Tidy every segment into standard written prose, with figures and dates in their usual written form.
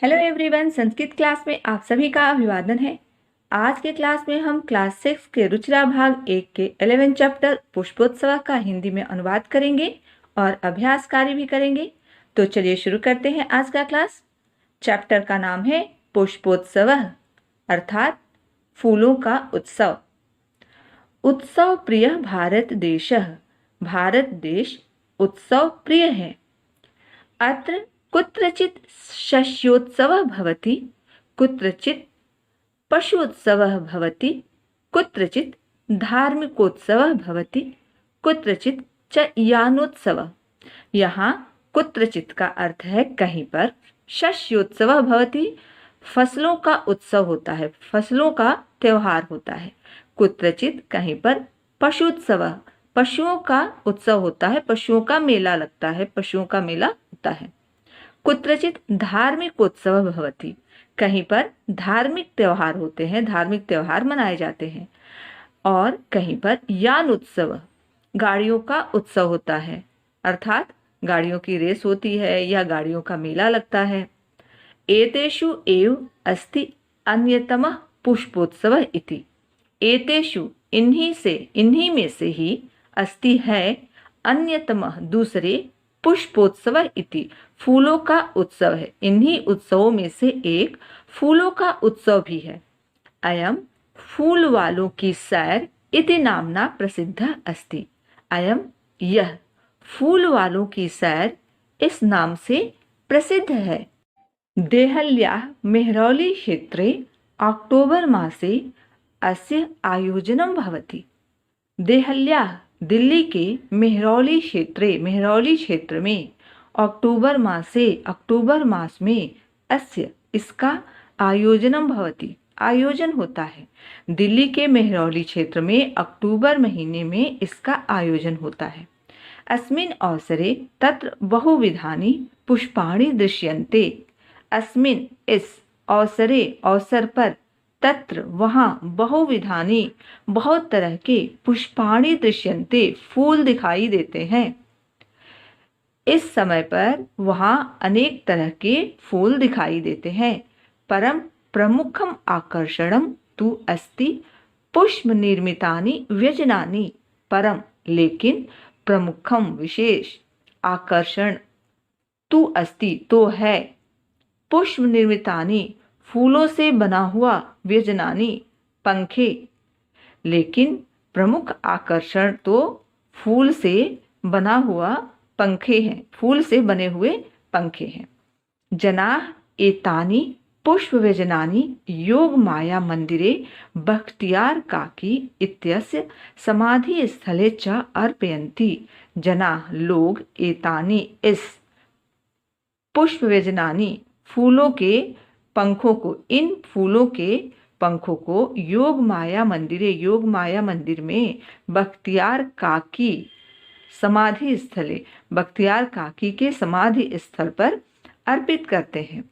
Hello everyone, Sanskrit class में आप सभी का अभिवादन है। आज के क्लास में हम क्लास 6 के रुचिरा भाग 1 के 11 चैप्टर पुष्पोत्सव का हिंदी में अनुवाद करेंगे और अभ्यास कार्य भी करेंगे। तो चलिए शुरू करते हैं आज का क्लास। चैप्टर का नाम है पुष्पोत्सव अर्थात फूलों का उत्सव। उत्सव प्रिय भारत देश, भारत देश उत्सव प्रिय है। अत्र कुत्रचित् शस्योत्सवः भवति, कुत्रचित् पशुत्सवः भवति, कुत्रचित् धार्मिकोत्सवः भवति, कुत्रचित् च यानोत्सवः। यहाँ कुत्रचित् का अर्थ है कहीं पर, शस्योत्सवः भवति फसलों का उत्सव होता है, फसलों का त्योहार होता है। कुत्रचित् कहीं पर पशुत्सवः, पशुओं का उत्सव होता है, पशुओं का मेला लगता है, पशुओं का मेला होता है। कुत्रचित् धार्मिक उत्सव भवति, कहीं पर धार्मिक त्योहार होते हैं, धार्मिक त्योहार मनाए जाते हैं। और कहीं पर यान उत्सव, गाड़ियों का उत्सव होता है, अर्थात गाड़ियों की रेस होती है या गाड़ियों का मेला लगता है। एतेषु एव अस्ति अन्यतमः पुष्पोत्सवः इति। एतेषु इन्हीं में से ही अस्ति है अन्यतमः दूसरे पुष्पोत्सव इति फूलों का उत्सव है। इन्हीं उत्सवों में से एक फूलों का उत्सव भी है। अयम फूल वालों की सैर इति नामना प्रसिद्ध अस्ति। अयम यह फूल वालों की सैर इस नाम से प्रसिद्ध है। देहल्याः मेहरौली क्षेत्रे अक्टोबर मासे अस्य आयोजनं भवति। देहल्याः दिल्ली के मेहरौली क्षेत्र में अक्टूबर मास में अस्य इसका आयोजनम भवति, आयोजन होता है। दिल्ली के मेहरौली क्षेत्र में अक्टूबर महीने में इसका आयोजन होता है। अस्मिन् अवसरे तत्र बहुविधानि पुष्पाणि दृश्यन्ते। अस्मिन् इस अवसरे अवसर पर, तत्र वहाँ बहुविधानि बहुत तरह के पुष्पाणि दृश्यन्ते फूल दिखाई देते हैं। इस समय पर वहाँ अनेक तरह के फूल दिखाई देते हैं। परम प्रमुखम आकर्षणम तु अस्ति पुष्प निर्मितानि व्यजनानि। परम लेकिन प्रमुखम विशेष, आकर्षण तु अस्ति तो है, पुष्प निर्मितानि फूलों से बना हुआ, व्यजनानि पंखे। लेकिन प्रमुख आकर्षण तो फूल से बना हुआ पंखे हैं, फूल से बने हुए पंखे हैं। जनाः एतानि पुष्प व्यजनानि योग माया मंदिरे बख्तियार काकी इत्यस्य समाधि स्थले च अर्पयन्ति। जनाः लोग एतानि इस पुष्प व्यजनानि फूलों के पंखों को, इन फूलों के पंखों को योग माया मंदिर में बख्तियार काकी समाधि स्थले, बख्तियार काकी के समाधि स्थल पर अर्पित करते हैं।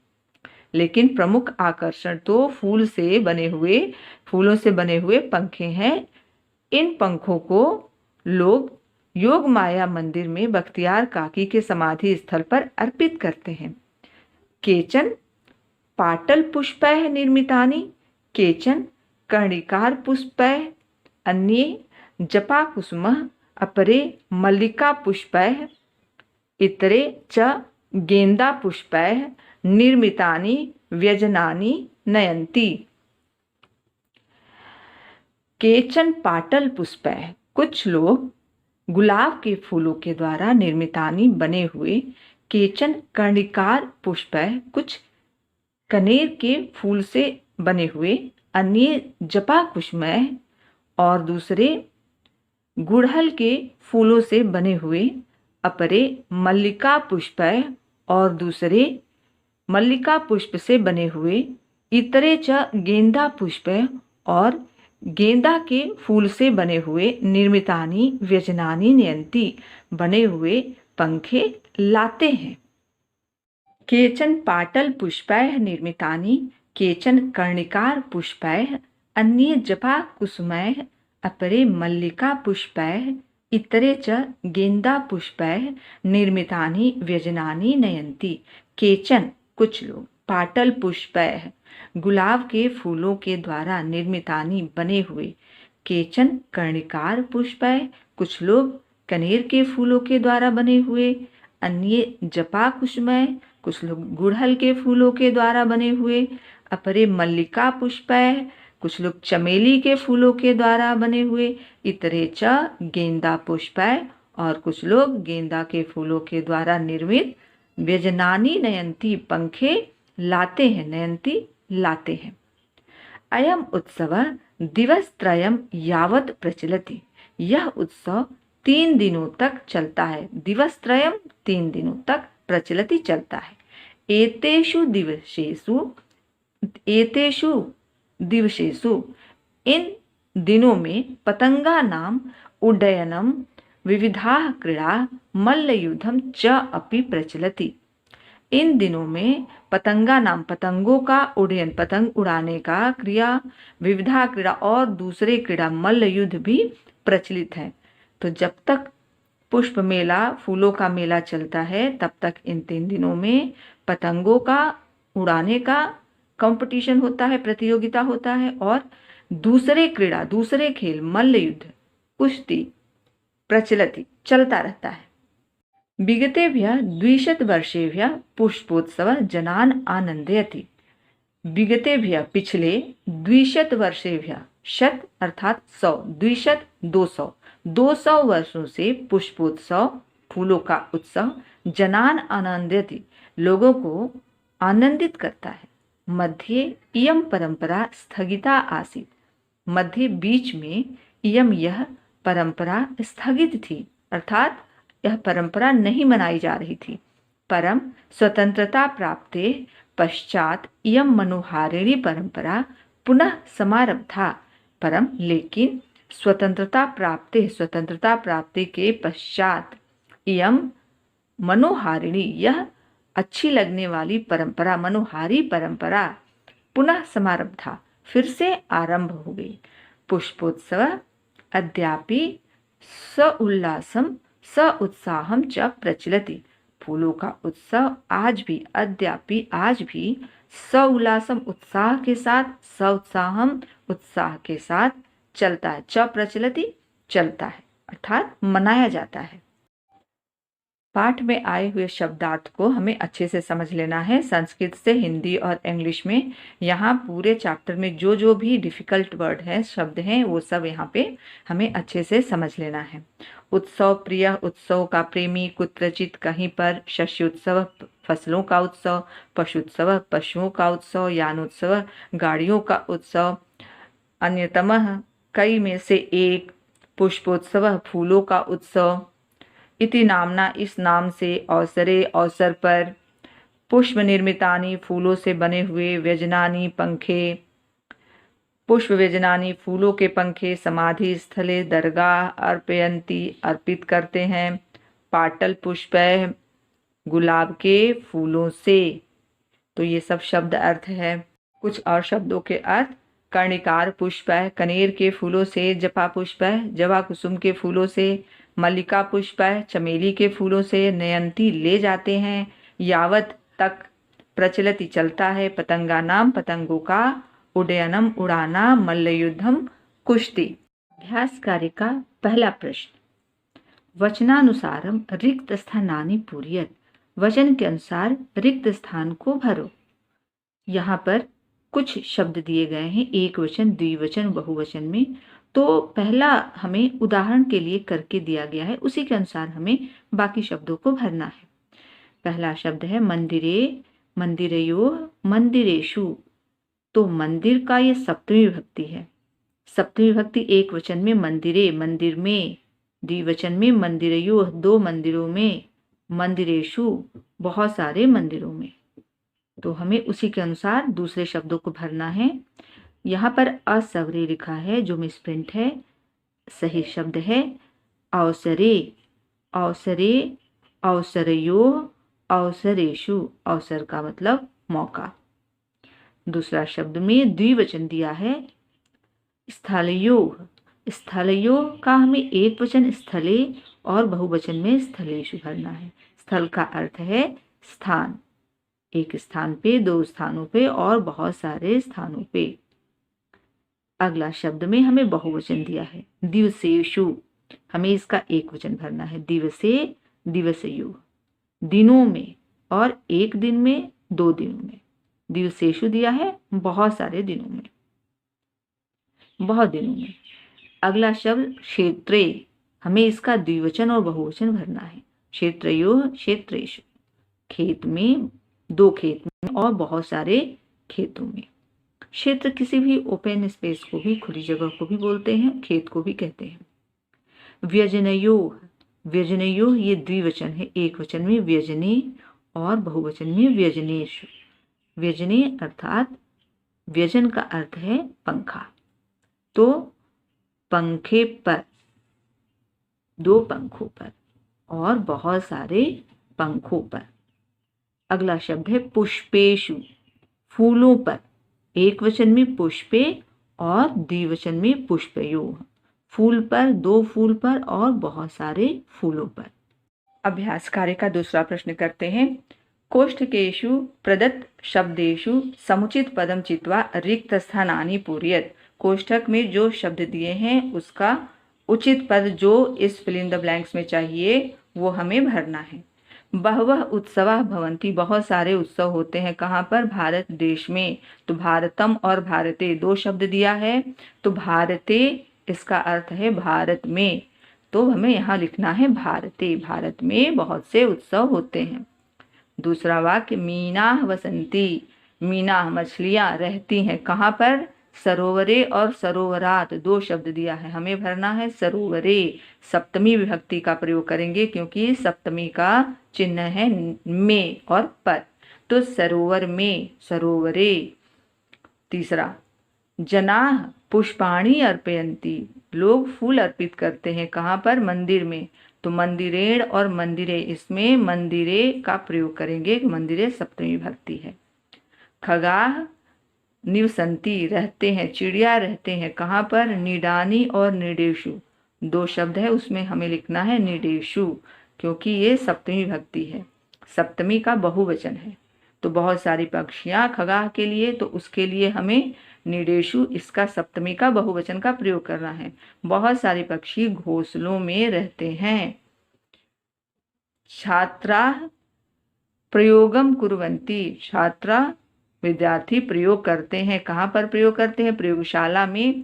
लेकिन प्रमुख आकर्षण तो फूलों से बने हुए पंखे हैं। इन पंखों को लोग योग माया मंदिर में बख्तियार काकी के समाधि स्थल पर अर्पित करते हैं। केचन पाटल पुष्पैः निर्मितानि, केचन कर्णिकार पुष्पैः, अन्ये जपाकुसुमः, अपरे मल्लिका पुष्पैः, इतरे च गेंदा पुष्पैः निर्मितानि व्यजनानि नयन्ति। केचन पाटल पुष्पैः, कुछ लोग गुलाब के फूलों के द्वारा निर्मितानि बने हुए, केचन कर्णिकार पुष्पैः, कुछ कनेर के फूल से बने हुए, अन्य जपाकुसुमैः और दूसरे गुड़हल के फूलों से बने हुए, अपरे मल्लिका पुष्पैः और दूसरे मल्लिका पुष्प से बने हुए, इतरे च गेंदा पुष्पैः और गेंदा के फूल से बने हुए, निर्मितानि व्यजनानि नयन्ति बने हुए पंखे लाते हैं। केचन पाटल पुष्पैः निर्मितानि, केचन कर्णिकार पुष्पैः, अन्ये जपाकुसुमैः, अपरे मल्लिका पुष्पैः, इतरे च गेंदा पुष्पैः निर्मितानि व्यजनानि नयन्ति। केचन कुछ लोग, पाटल पुष्पैः गुलाब के फूलों के द्वारा निर्मितानि बने हुए। केचन कर्णिकार पुष्पैः कुछ लोग कनेर के फूलों के द्वारा बने हुए। अन्ये जपा कुसुमैः कुछ लोग गुड़हल के फूलों के द्वारा बने हुए। अपरे मल्लिका पुष्पैः कुछ लोग चमेली के फूलों के द्वारा बने हुए। इतरे च गेंदा पुष्पैः और कुछ लोग गेंदा के फूलों के द्वारा निर्मित व्यजनानी नयंती पंखे लाते हैं, नयंती लाते हैं। अयम उत्सव दिवसत्रयम यावत् प्रचलति। यह उत्सव 3 दिनों तक चलता है। दिवसत्रयम 3 दिनों तक प्रचलति चलता है। एतेषु दिवसेषु इन दिनों में पतंगा नाम उड्डयनम विविधाः क्रीड़ा मल्लयुद्धम च अपि प्रचलति। इन दिनों में पतंगा नाम पतंगों का उड्डयन, पतंग उड़ाने का क्रिया, विविधा क्रीड़ा और दूसरे क्रीड़ा मल्ल युद्ध भी प्रचलित है। तो जब तक पुष्प मेला, फूलों का मेला चलता है तब तक इन 3 दिनों में पतंगों का उड़ाने का कंपटीशन होता है, प्रतियोगिता होता है, और दूसरे क्रीड़ा, दूसरे खेल मल्ल युद्ध, कुश्ती प्रचलति चलता रहता है। विगतेभ्यः 200 वर्षेभ्यः पुष्पोत्सव जनान् आनंदयति। विगतेभ्यः पिछले 200 वर्षेभ्यः, शत अर्थात 100, 200 200, 200 वर्षों से पुष्पोत्सव, फूलों का उत्सव, जनान् आनंदयति लोगों को आनंदित करता है। मध्ये इयं परंपरा स्थगिता आसीत्। मध्य बीच में इयं यह परंपरा स्थगित थी, अर्थात यह परंपरा नहीं मनाई जा रही थी। परम स्वतंत्रता प्राप्ते पश्चात इयं मनोहारिणी परंपरा पुनः समारब्धा। परम लेकिन स्वतंत्रता प्राप्ति के पश्चात इयं मनोहारिणी यह अच्छी लगने वाली परंपरा, मनोहारी परंपरा पुनः समारब्धा फिर से आरंभ हो गई। पुष्पोत्सव अद्यापि स उत्साहम च प्रचलति। फूलों का उत्सव आज भी स उल्लासम उत्साह के साथ, स उत्साहम उत्साह के साथ चलता है। च प्रचलति चलता है, अर्थात मनाया जाता है। पाठ में आए हुए शब्दार्थ को हमें अच्छे से समझ लेना है। संस्कृत से हिंदी और इंग्लिश में यहाँ पूरे चैप्टर में जो जो भी डिफिकल्ट वर्ड है, शब्द हैं, वो सब यहाँ पे हमें अच्छे से समझ लेना है। उत्सव प्रिय, उत्सव का प्रेमी, कुत्रचित कहीं पर, शस्योत्सव फसलों का उत्सव, पशुत्सव पशुओं का उत्सव, यानोत्सव गाड़ियों का उत्सव, अन्यतमः कई में से एक, पुष्पोत्सव फूलों का उत्सव, इति नामना इस नाम से, अवसरे अवसर पर, पुष्प निर्मितानि फूलों से बने हुए, व्यजनानि पंखे, पुष्प व्यजनानि फूलों के पंखे, समाधि स्थले दरगाह अर्पयन्ति अर्पित करते हैं, पाटल पुष्पैः गुलाब के फूलों से। तो ये सब शब्द अर्थ है। कुछ और शब्दों के अर्थ, कर्णिकार पुष्पैः कनेर के फूलों से, जपा पुष्पैः जवा कुसुम के फूलों से, मल्लिका पुष्पैः चमेली के फूलों से, नयंती ले जाते हैं, यावत तक, प्रचलति चलता है, पतंगा नाम पतंगों का, उड्डयनम उड़ाना, मल्लयुद्धम कुश्ती। अभ्यास कार्य का पहला प्रश्न, वचनानुसारम रिक्त स्थानानि पूरयत। वचन के अनुसार रिक्त स्थान को भरो। यहाँ पर कुछ शब्द दिए गए हैं, एक वचन, द्विवचन, बहुवचन में। तो पहला हमें उदाहरण के लिए करके दिया गया है, उसी के अनुसार हमें बाकी शब्दों को भरना है। पहला शब्द है मंदिरे, मंदिरयोः, मंदिरेषु। तो मंदिर का ये सप्तमी विभक्ति है। सप्तमी विभक्ति एक वचन में मंदिरे, मंदिर में, द्विवचन में मंदिरयोः, 2 मंदिरों में, मंदिरेषु बहुत सारे मंदिरों में। तो हमें उसी के अनुसार दूसरे शब्दों को भरना है। यहाँ पर असवरे लिखा है जो मिसप्रिंट है। सही शब्द है अवसरे, अवसरे, अवसरयोः, अवसरेषु। अवसर का मतलब मौका। दूसरा शब्द में द्विवचन दिया है स्थलयोः। स्थलयोः का हमें एक वचन स्थले और बहुवचन में स्थलेषु भरना है। स्थल का अर्थ है स्थान, एक स्थान पे, दो स्थानों पे और बहुत सारे स्थानों पे। अगला शब्द में हमें बहुवचन दिया है, दिवसेषु। हमें इसका एक वचन भरना है, दिवसे, दिवसयु, दिनों में, और एक दिन में, दो दिनों में। दिवसेषु दिया है बहुत सारे दिनों में, बहुत दिनों में। अगला शब्द क्षेत्रे, हमें इसका द्विवचन और बहुवचन भरना है, क्षेत्रयोः, क्षेत्रेषु, खेत में, दो खेत में और बहुत सारे खेतों में। क्षेत्र किसी भी ओपन स्पेस को भी, खुली जगह को भी बोलते हैं, खेत को भी कहते हैं। व्यजनयोः, व्यजनयोः ये द्विवचन है, एक वचन में व्यजने और बहुवचन में व्यजनेषु। व्यजने अर्थात व्यजन का अर्थ है पंखा, तो पंखे पर, दो पंखों पर और बहुत सारे पंखों पर। अगला शब्द है पुष्पेषु, फूलों पर, एक वचन में पुष्पे और द्विवचन में पुष्पयोः, फूल पर, दो फूल पर और बहुत सारे फूलों पर। अभ्यास कार्य का दूसरा प्रश्न करते हैं। कोष्ठकेषु प्रदत्त शब्देषु समुचित पदम चित्वा रिक्त स्थानानि पूरयेत्। कोष्ठक में जो शब्द दिए हैं उसका उचित पद जो इस फिल इन द ब्लैंक्स में चाहिए वो हमें भरना है। बहवः उत्सवाः भवन्ति, बहुत सारे उत्सव होते हैं। कहाँ पर? भारत देश में। तो भारतम और भारते दो शब्द दिया है, तो भारते इसका अर्थ है भारत में, तो हमें यहाँ लिखना है भारते, भारत में बहुत से उत्सव होते हैं। दूसरा वाक्य, मीनाः वसन्ति, मीनाः मछलियाँ रहती हैं। कहाँ पर? सरोवरे और सरोवरात दो शब्द दिया है, हमें भरना है सरोवरे। सप्तमी विभक्ति का प्रयोग करेंगे क्योंकि सप्तमी का चिन्ह है में और पर, तो सरोवर में, सरोवरे। तीसरा, जनाः पुष्पाणि अर्पयन्ति, लोग फूल अर्पित करते हैं। कहाँ पर? मंदिर में, तो मंदिरेण और मंदिरे, इसमें मंदिरे का प्रयोग करेंगे, मंदिरे सप्तमी विभक्ति है। खगाः निवसन्ति, रहते हैं, चिड़िया रहते हैं। कहाँ पर? निडानि और निडेषु दो शब्द है, उसमें हमें लिखना है निडेषु क्योंकि ये सप्तमी विभक्ति है, सप्तमी का बहुवचन है। तो बहुत सारी पक्षियाँ खगाह के लिए, तो उसके लिए हमें निडेषु इसका सप्तमी का बहुवचन का प्रयोग करना है। बहुत सारे पक्षी घोंसलों में रहते हैं। छात्राः प्रयोगम कुर्वन्ति, छात्रा विद्यार्थी प्रयोग करते हैं। कहाँ पर प्रयोग करते हैं? प्रयोगशाला में,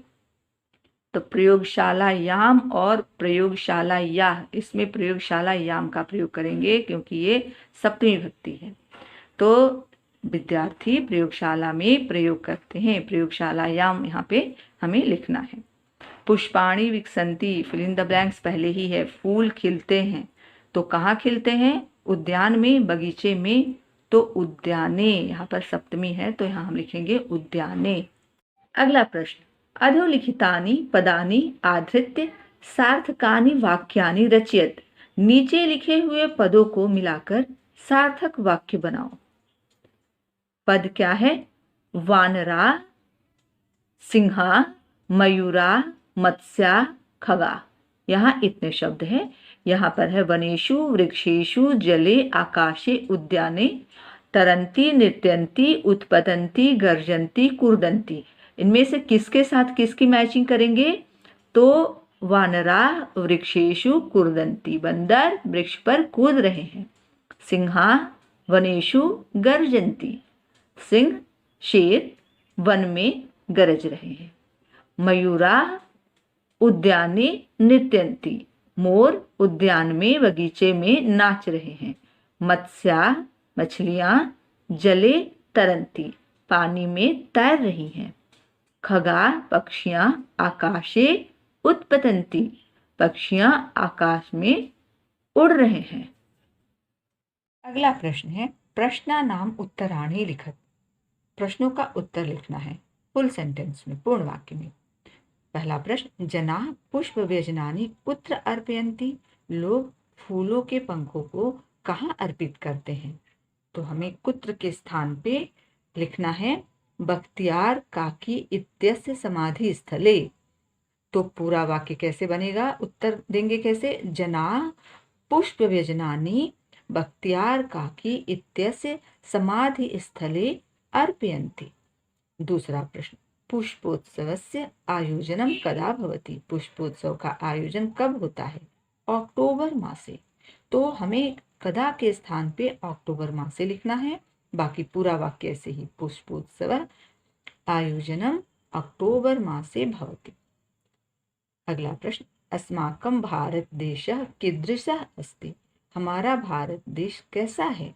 तो प्रयोगशालायाम और प्रयोगशालायाः, इसमें प्रयोगशालायाम का प्रयोग करेंगे क्योंकि ये सप्तमी विभक्ति है। तो विद्यार्थी प्रयोगशाला में प्रयोग करते हैं, प्रयोगशालायाम यहाँ पे हमें लिखना है। पुष्पाणि विकसन्ति, फिल इन द ब्लैंक्स पहले ही है, फूल खिलते हैं। तो कहाँ खिलते हैं? उद्यान में, बगीचे में, तो उद्याने, यहाँ पर सप्तमी है तो यहाँ हम लिखेंगे उद्याने। अगला प्रश्न, अधोलिखितानि पदानि आधृत्य सार्थकानि वाक्यानि रचयेत्। नीचे लिखे हुए पदों को मिलाकर सार्थक वाक्य बनाओ। पद क्या है? वानरा, सिंहा, मयूरा, मत्स्या, खगा। यहाँ इतने शब्द हैं। यहाँ पर है वनेषु, वृक्षेषु, जले, आकाशे, उद्याने, तरंती, नृत्यंती, उत्पतंती, गर्जंती, कुर्दंती। इनमें से किसके साथ किसकी मैचिंग करेंगे? तो वानरा वृक्षेषु कुर्दंती, बंदर वृक्ष पर कूद रहे हैं। सिंहा वनेषु गर्जंती, सिंह शेर वन में गरज रहे हैं। मयूरा उद्याने नृत्यंती, मोर उद्यान में बगीचे में नाच रहे हैं। मत्स्या मछलियाँ जले तरंती, पानी में तैर रही हैं। खगा पक्षियाँ आकाशे उत्पतंती, पक्षियाँ आकाश में उड़ रहे हैं। अगला प्रश्न है, प्रश्नानाम उत्तराणि लिखत। प्रश्नों का उत्तर लिखना है फुल सेंटेंस में, पूर्ण वाक्य में। पहला प्रश्न, जनाः पुष्प व्यजनानि कुत्र अर्पयन्ति। लोग फूलों के पंखों को कहाँ अर्पित करते हैं? तो हमें कुत्र के स्थान पे लिखना है बख्तियार काकी इत्यस्य समाधि स्थले। तो पूरा वाक्य कैसे बनेगा? उत्तर देंगे कैसे? जनाः पुष्प व्यजनानि बख्तियार काकी इत्यस्य समाधि स्थले अर्पयन्ति। दूसरा प्रश्न, पुष्पोत्सवस्य आयोजनं कदा भवति? पुष्पोत्सव का आयोजन कब होता है? अक्टूबर मासे। तो हमें कदा के स्थान पे अक्टूबर मासे लिखना है, बाकी पूरा वाक्य ऐसे ही, पुष्पोत्सव आयोजनम अक्टूबर मासे भवति। अगला प्रश्न, अस्माकं भारत देशः कीदृशः अस्ति? हमारा भारत देश कैसा है?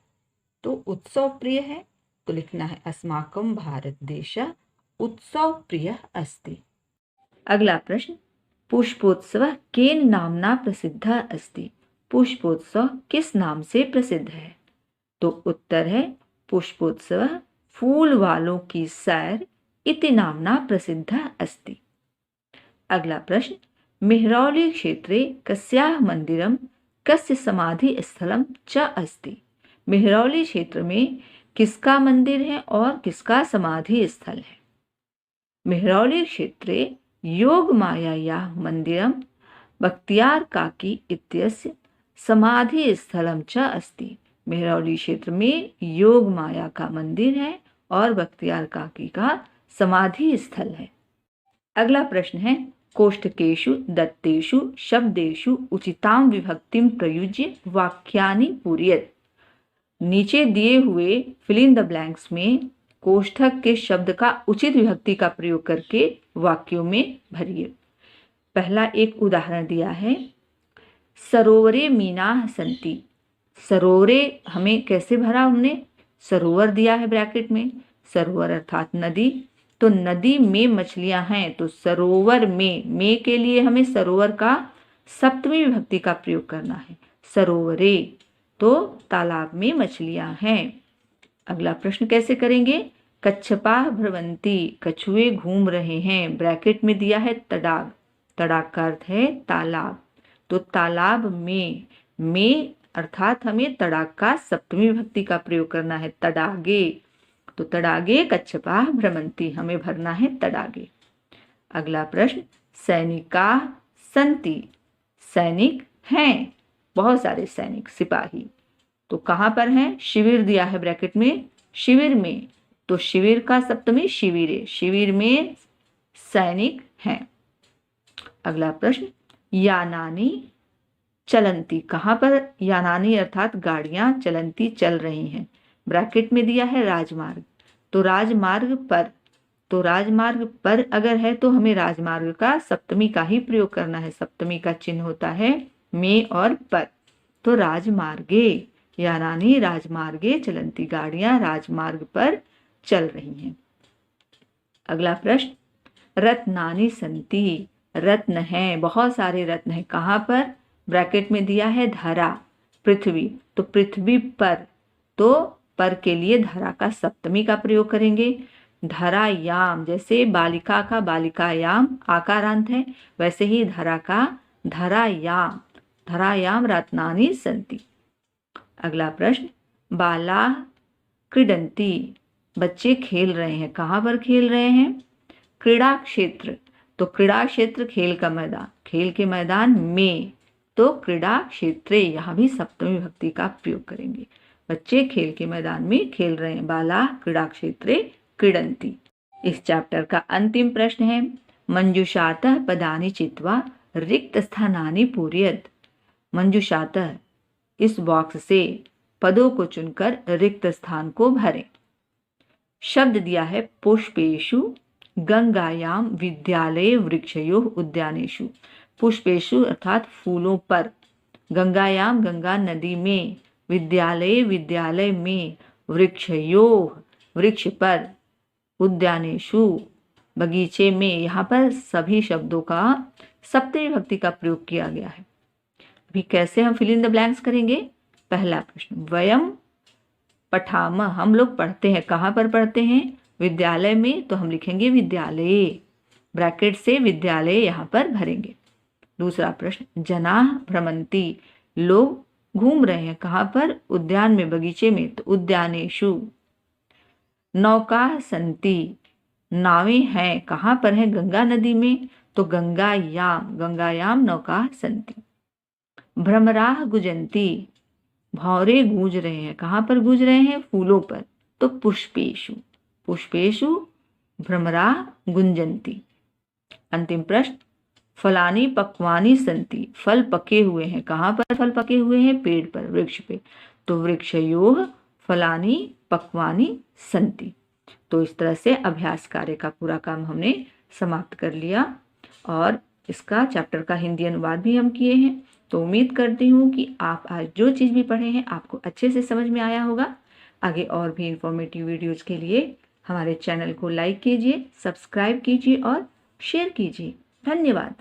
तो उत्सव प्रिय है, तो लिखना है अस्माकं भारत देशः उत्सव प्रियः अस्ति। अगला प्रश्न, पुष्पोत्सवः केन नाम्ना प्रसिद्धः अस्ति? पुष्पोत्सव किस नाम से प्रसिद्ध है? तो उत्तर है पुष्पोत्सवः फूल वालों की सैर इति नाम्ना प्रसिद्धः अस्ति। अगला प्रश्न, मेहरौली क्षेत्रे कस्याः मंदिरं कस्य समाधि स्थलं च अस्ति? मेहरौली क्षेत्र में किसका मंदिर है और किसका समाधि स्थल है? मेहरौली क्षेत्रे योगमायायाः मंदिरं बख्तियार काकी इत्यस्य समाधि स्थलं च अस्ति। मेहरौली क्षेत्र में योग माया का मंदिर है और बख्तियार काकी का समाधि स्थल है। अगला प्रश्न है, कोष्ठकेषु दत्तेषु शब्देषु उचितां विभक्तिं प्रयुज्य वाक्यानि पूरयेत्। नीचे दिए हुए फिल इन द ब्लैंक्स में कोष्ठक के शब्द का उचित विभक्ति का प्रयोग करके वाक्यों में भरिए। पहला एक उदाहरण दिया है, सरोवरे मीनाः सन्ति। सरोवरे हमें कैसे भरा हमने? सरोवर दिया है ब्रैकेट में, सरोवर अर्थात नदी, तो नदी में मछलियां हैं, तो सरोवर में के लिए हमें सरोवर का सप्तमी विभक्ति का प्रयोग करना है, सरोवरे, तो तालाब में मछलियां हैं। अगला प्रश्न कैसे करेंगे? कच्छपाः भ्रमन्ति, कछुए घूम रहे हैं, ब्रैकेट में दिया है तडाग, तडाग का अर्थ है तालाब, तो तालाब में अर्थात हमें तडाग का सप्तमी विभक्ति का प्रयोग करना है, तडागे, तो तडागे कच्छपाः भ्रमन्ति, हमें भरना है तडागे। अगला प्रश्न, सैनिकाः सन्ति। सैनिक हैं, बहुत सारे सैनिक, सिपाही, तो कहाँ पर हैं? शिविर दिया है ब्रैकेट में, शिविर में, तो शिविर का सप्तमी शिविरे, शिविर में सैनिक हैं। अगला प्रश्न, यानानि चलंती। कहाँ पर? यानानि अर्थात गाड़ियां, चलंती चल रही हैं, ब्रैकेट में दिया है राजमार्ग, तो राजमार्ग पर, तो राजमार्ग पर अगर है तो हमें राजमार्ग का सप्तमी का ही प्रयोग करना है, सप्तमी का चिन्ह होता है में और पर, तो राजमार्गे, यानानि राजमार्गे चलंती, गाड़ियां राजमार्ग पर चल रही हैं। अगला प्रश्न, रत्नानि सन्ति। रत्न हैं, बहुत सारे रत्न हैं, कहाँ पर? ब्रैकेट में दिया है धरा, पृथ्वी, तो पृथ्वी पर, तो पर के लिए धरा का सप्तमी का प्रयोग करेंगे। धरायाम, जैसे बालिका का बालिकायाम आकारांत है, वैसे ही धरा का धरायाम, धरायाम रत्नानि सन्ति। अगला प्रश्न, बालाः क्रीडन्ति। बच्चे खेल रहे हैं, कहाँ पर खेल रहे हैं? क्रीड़ा क्षेत्र, तो क्रीड़ा क्षेत्र खेल का मैदान, खेल के मैदान में, तो क्रीड़ा क्षेत्रे, यहाँ भी सप्तमी विभक्ति का प्रयोग करेंगे। बच्चे खेल के मैदान में खेल रहे हैं, बालाः क्रीड़ा क्षेत्रे क्रीडन्ति। इस चैप्टर का अंतिम प्रश्न है, मंजुषातः पदानि चित्वा रिक्त स्थानानि पूरयेत्। मंजुषातः, इस बॉक्स से पदों को चुनकर रिक्त स्थान को भरें। शब्द दिया है पुष्पेषु गंगायाम विद्यालय वृक्षयोः उद्यानेषु। पुष्पेषु अर्थात फूलों पर, गंगायाम गंगा नदी में, विद्यालय विद्यालय में, वृक्षयोः वृक्ष पर, उद्यानेषु बगीचे में, यहाँ पर सभी शब्दों का सप्तमी विभक्ति का प्रयोग किया गया है। अभी कैसे हम फिल इन द ब्लैंक्स करेंगे? पहला प्रश्न, वयम पठामः, हम लोग पढ़ते हैं, कहाँ पर पढ़ते हैं? विद्यालय में, तो हम लिखेंगे विद्यालय, ब्रैकेट से विद्यालय यहाँ पर भरेंगे। दूसरा प्रश्न, जनाः भ्रमन्ति, लोग घूम रहे हैं, कहाँ पर? उद्यान में, बगीचे में, तो उद्यानेषु। नौकाः सन्ति, नावें हैं, कहाँ पर हैं? गंगा नदी में, तो गंगायाम, गंगायाम नौकाः सन्ति। भ्रमराः गुजन्ति, भौरे गूंज रहे हैं। कहाँ पर गूंज रहे हैं? फूलों पर। तो पुष्पेषु, पुष्पेषु भ्रमरा गुंजन्ति। अंतिम प्रश्न, फलानि पक्वानि सन्ति, फल पके हुए हैं। कहाँ पर फल पके हुए हैं? पेड़ पर, वृक्ष पे। तो वृक्षयोः फलानि पक्वानि सन्ति। तो इस तरह से अभ्यास कार्य का पूरा काम हमने समाप्त कर लिया और इसका चैप्टर का हिंदी अनुवाद भी हम किए हैं। तो उम्मीद करती हूँ कि आप आज जो चीज़ भी पढ़े हैं आपको अच्छे से समझ में आया होगा। आगे और भी इंफॉर्मेटिव वीडियोज के लिए हमारे चैनल को लाइक कीजिए, सब्सक्राइब कीजिए और शेयर कीजिए। धन्यवाद।